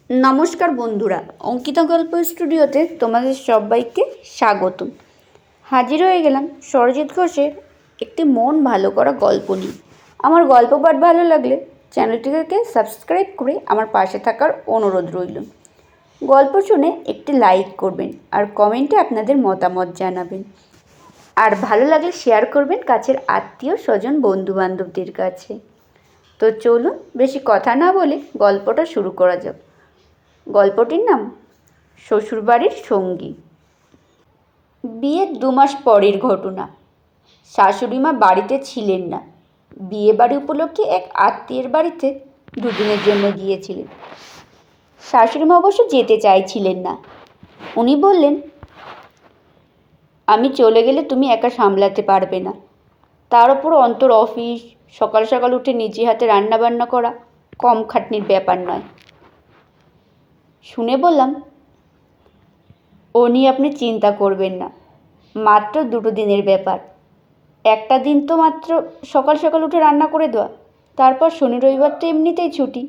নমস্কার বন্ধুরা, অঙ্কিতা গল্প স্টুডিওতে তোমাদের সবাইকে স্বাগতম। হাজির হয়ে গেলাম সরজিৎ ঘোষের একটি মন ভালো করা গল্প নিয়ে। আমার গল্প পাঠ ভালো লাগলে চ্যানেলটিকে সাবস্ক্রাইব করে আমার পাশে থাকার অনুরোধ রইল। গল্প শুনে একটি লাইক করবেন আর কমেন্টে আপনাদের মতামত জানাবেন। আর ভালো লাগলে শেয়ার করবেন কাছের আত্মীয় স্বজন বন্ধুবান্ধবদের কাছে। তো চলুন বেশি কথা না বলে গল্পটা শুরু করা যাক। গল্পটির নাম শ্বশুরবাড়ির সঙ্গী। বিয়ের 2 মাস পরের ঘটনা। শাশুড়িমা বাড়িতে ছিলেন না। বিয়ে বাড়ি উপলক্ষে এক আত্মীয়ের বাড়িতে 2 দিনের জন্য গিয়েছিলেন। শাশুড়িমা অবশ্য যেতে চাইছিলেন না। উনি বললেন, আমি চলে গেলে তুমি একা সামলাতে পারবে না। তার ওপর অন্তর অফিস, সকাল সকাল উঠে নিজে হাতে রান্নাবান্না করা কম খাটনির ব্যাপার নয়। শুনে বললাম, ও নিয়ে আপনি চিন্তা করবেন না, মাত্র 2 দিনের ব্যাপার। একটা দিন তো মাত্র সকাল সকাল উঠে রান্না করে দেওয়া, তারপর শনি রবিবার তো এমনিতেই ছুটি।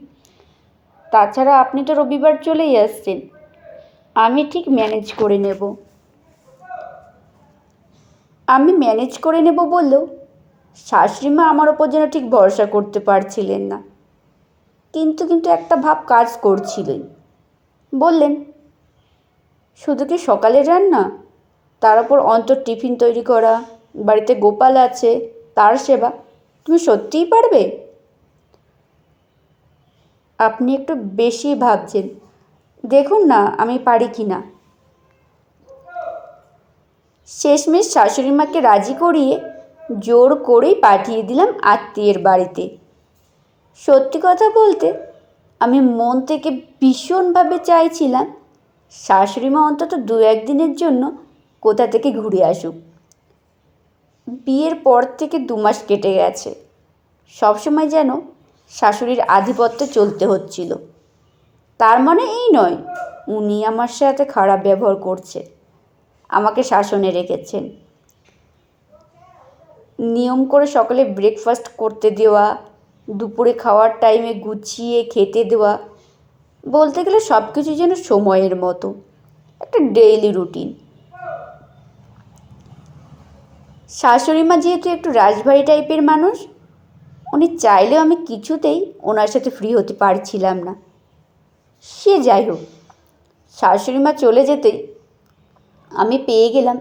তাছাড়া আপনি তো রবিবার চলেই আসছেন, আমি ঠিক ম্যানেজ করে নেব। আমি ম্যানেজ করে নেব বললেও শাশুড়িমা আমার ওপর যেন ঠিক ভরসা করতে পারছিলেন না। কিন্তু একটা ভাব কাজ করছিলই। বললেন, শুধু কি সকালের রান্না? তার ওপর অন্তর টিফিন তৈরি করা, বাড়িতে গোপাল আছে, তার সেবা, তুমি সত্যিই পারবে? আপনি একটু বেশি ভাবছেন, দেখুন না আমি পারি কি না। শেষমেশ শাশুড়িমাকে রাজি করিয়ে জোর করেই পাঠিয়ে দিলাম আত্মীয়ের বাড়িতে। সত্যি কথা বলতে আমি মন থেকে ভীষণভাবে চাইছিলাম শাশুড়িমা অন্তত 2-1 দিনের জন্য কোথা থেকে ঘুরে আসুক। বিয়ের পর থেকে 2 মাস কেটে গেছে, সবসময় যেন শাশুড়ির আধিপত্য চলতে হচ্ছিল। তার মানে এই নয় উনি আমার সাথে খারাপ ব্যবহার করছে, আমাকে শাসনে রেখেছেন। নিয়ম করে সকালে ব্রেকফাস্ট করতে দেওয়া, দুপুরে খাওয়ার টাইমে গুছিয়ে খেতে দেওয়া, বলতে গেলে সব কিছু যেন সময়ের মতো, একটা ডেইলি রুটিন। শাশুড়িমা যেহেতু একটু রাজবাড়ি টাইপের মানুষ, উনি চাইলেও আমি কিছুতেই ওনার সাথে ফ্রি হতে পারছিলাম না। সে যাই হোক, শাশুড়িমা চলে যেতেই আমি পেয়ে গেলাম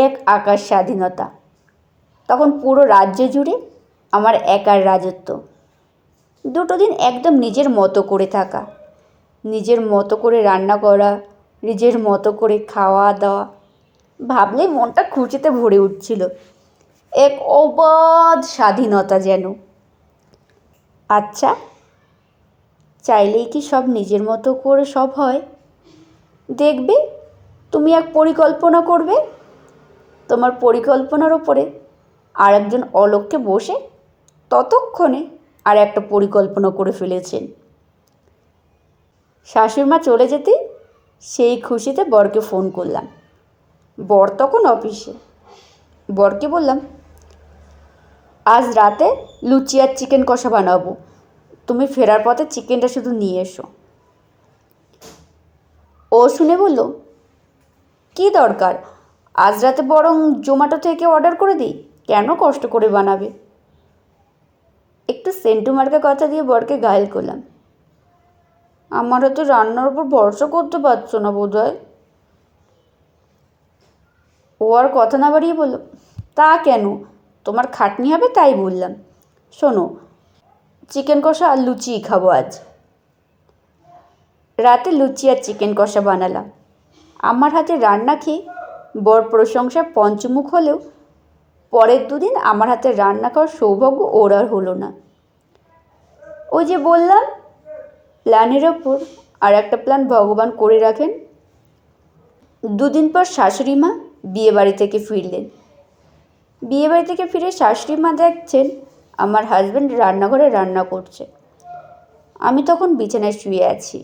এক আকাশ স্বাধীনতা। তখন পুরো রাজ্য জুড়ে আমার একার রাজত্ব। 2 দিন একদম নিজের মতো করে থাকা, নিজের মতো করে রান্না করা, নিজের মতো করে খাওয়া দাওয়া, ভাবলেই মনটা খুশিতে ভরে উঠছিল। এক অবাধ স্বাধীনতা যেন। আচ্ছা, চাইলেই কি সব নিজের মতো করে সব হয়? দেখবে, তুমি এক পরিকল্পনা করবে, তোমার পরিকল্পনার ওপরে আর একজন অলক্ষ্যে বসে ততক্ষণে আর একটা পরিকল্পনা করে ফেলেছেন। শাশুড়িমা চলে যেতেই সেই খুশিতে বরকে ফোন করলাম। বর তখন অফিসে। বরকে বললাম, আজ রাতে লুচি আর চিকেন কষা বানাবো, তুমি ফেরার পথে চিকেনটা শুধু নিয়ে এসো। ও শুনে বলল, কী দরকার, আজ রাতে বরং জোম্যাটো থেকে অর্ডার করে দিই, কেন কষ্ট করে বানাবে? একটু সেন্টু মার্কা কথা দিয়ে বরকে ঘায়েল করলাম। আমার হয়তো রান্নার উপর ভরসা করতে পারছো না বোধ হয়। ও আর কথা না বাড়িয়ে বলল, তা কেন, তোমার খাটনি হবে তাই বললাম। শোনো, চিকেন কষা আর লুচিই খাবো আজ। রাতে লুচি আর চিকেন কষা বানালাম। আমার হাতে রান্না খেয়ে বর প্রশংসা পঞ্চমুখ হলেও পরের 2 দিন আমার হাতে রান্না খাওয়ার সৌভাগ্য ওর আর হলো না। ওই যে বললাম, প্ল্যানের ওপর আর একটা প্ল্যান ভগবান করে রাখেন। 2 দিন পর শাশুড়িমা বিয়েবাড়ি থেকে ফিরলেন। বিয়েবাড়ি থেকে ফিরে শাশুড়িমা দেখছেন আমার হাজব্যান্ড রান্নাঘরে রান্না করছে। আমি তখন বিছানায় শুয়ে আছি।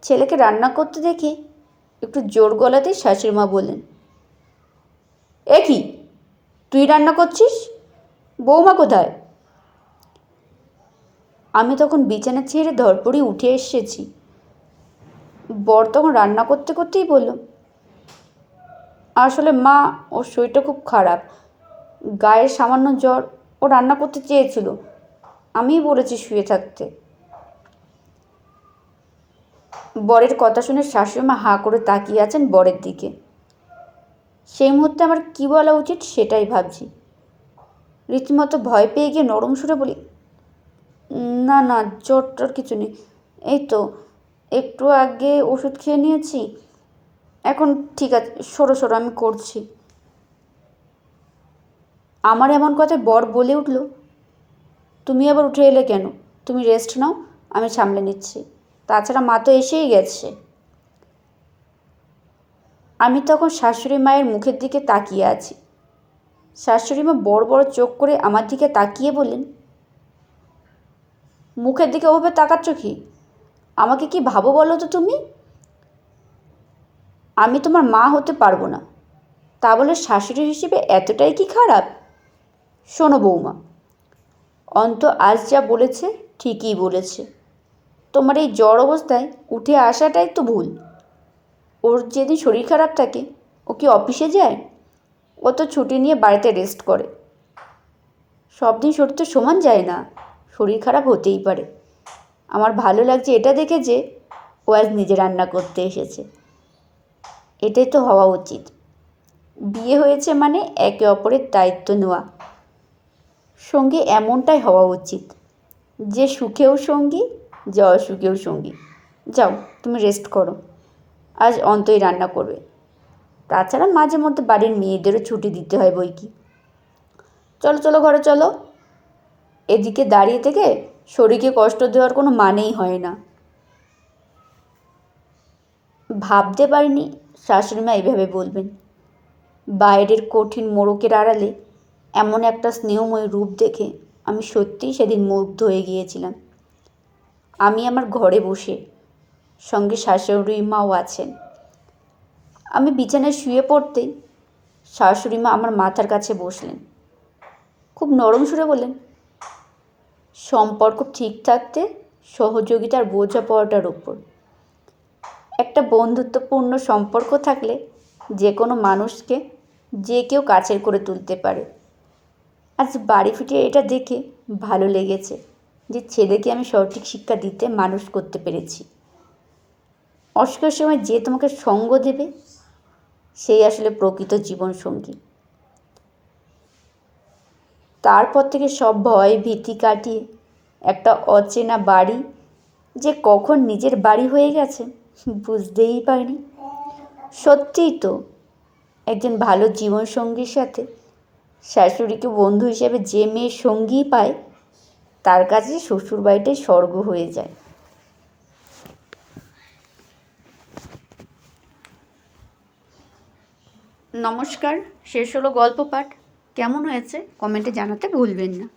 ছেলেকে রান্না করতে দেখে একটু জোর গলাতেই শাশুড়িমা বললেন, এ কি, তুই রান্না করছিস? বৌমা কোথায়? আমি তখন বিছানা ছেড়ে ধরপড়ি উঠে এসেছি। বর তখন রান্না করতে করতেই বলল, আসলে মা, ওর শরীরটা খুব খারাপ, গায়ের সামান্য জ্বর, ও রান্না করতে চেয়েছিল, আমিই বলেছি শুয়ে থাকতে। বরের কথা শুনে শাশুড়িমা হাঁ করে তাকিয়ে আছেন বরের দিকে। সেই মুহূর্তে আমার কী বলা উচিত সেটাই ভাবছি। রীতিমতো ভয় পেয়ে গিয়ে নরম সুরে বলি, না না, জ্বর টর কিছু নেই, এই তো একটু আগে ওষুধ খেয়ে নিয়েছি, এখন ঠিক আছে, সরো সরো, আমি করছি। আমার এমন কথায় বর বলে উঠল, তুমি আবার উঠে এলে কেন? তুমি রেস্ট নাও, আমি সামলে নিচ্ছি, তাছাড়া মা তো এসেই গেছে। আমি তখন শাশুড়ি মায়ের মুখের দিকে তাকিয়ে আছি। শাশুড়ি মা বড় বড় চোখ করে আমার দিকে তাকিয়ে বললেন, মুখের দিকে ওভাবে তাকাচ্ছ কি? আমাকে কি ভাবো বলো তো তুমি? আমি তোমার মা হতে পারবো না, তা বলে শাশুড়ি হিসেবে এতটাই কি খারাপ? শোনো বৌমা, অন্ত আজ যা বলেছে ঠিকই বলেছে। তোমার এই জ্বর অবস্থায় উঠে আসাটাই তো ভুল। ওর যেদিন শরীর খারাপ থাকে ও কি অফিসে যায়? ও তো ছুটি নিয়ে বাড়িতে রেস্ট করে। সব দিন শরীর তো সমান যায় না, শরীর খারাপ হতেই পারে। আমার ভালো লাগছে এটা দেখে যে ও আজ নিজে রান্না করতে এসেছে। এটাই তো হওয়া উচিত। বিয়ে হয়েছে মানে একে অপরের দায়িত্ব নেওয়া। সঙ্গী এমনটাই হওয়া উচিত, যে সুখেও সঙ্গী, যে অসুখেও সঙ্গী। যাও, তুমি রেস্ট করো, আজ অন্তই রান্না করবে। তাছাড়া মাঝে মধ্যে বাড়ির মেয়েদেরও ছুটি দিতে হয় বই কি। চলো চলো, ঘরে চলো। এদিকে দাঁড়িয়ে থেকে শরীরকে কষ্ট দেওয়ার কোনো মানেই হয় না। ভাবতে পারিনি শাশুড়িমা এইভাবে বলবেন। বাইরের কঠিন মোড়কের আড়ালে এমন একটা স্নেহময় রূপ দেখে আমি সত্যিই সেদিন মুগ্ধ হয়ে গিয়েছিলাম। আমি আমার ঘরে বসে, সঙ্গে শাশুড়ি মাও আছেন। আমি বিছানায় শুয়ে পড়তেই শাশুড়ি মা আমার মাথার কাছে বসলেন। খুব নরম সুরে বললেন, সম্পর্ক ঠিক থাকতে সহযোগিতার বোঝাপড়াটার উপর। একটা বন্ধুত্বপূর্ণ সম্পর্ক থাকলে যে কোনো মানুষকে যে কেউ কাছের করে তুলতে পারে। আজ বাড়ি ফিরে এটা দেখে ভালো লেগেছে যে ছেলেকে আমি সঠিক শিক্ষা দিতে মানুষ করতে পেরেছি। অসুখের সময় যে তোমাকে সঙ্গ দেবে সেই আসলে প্রকৃত জীবনসঙ্গী। তারপর থেকে সব ভয় ভীতি কাটিয়ে একটা অচেনা বাড়ি যে কখন নিজের বাড়ি হয়ে গেছে বুঝতেই পারিনি। সত্যিই তো, একজন ভালো জীবনসঙ্গীর সাথে শাশুড়িকে বন্ধু হিসেবে যে মেয়ে সঙ্গী পায় তার কাছে শ্বশুরবাড়িটাই স্বর্গ হয়ে যায়। নমস্কার, শেষ হলো গল্প পাঠ। কেমন হয়েছে কমেন্টে জানাতে ভুলবেন না।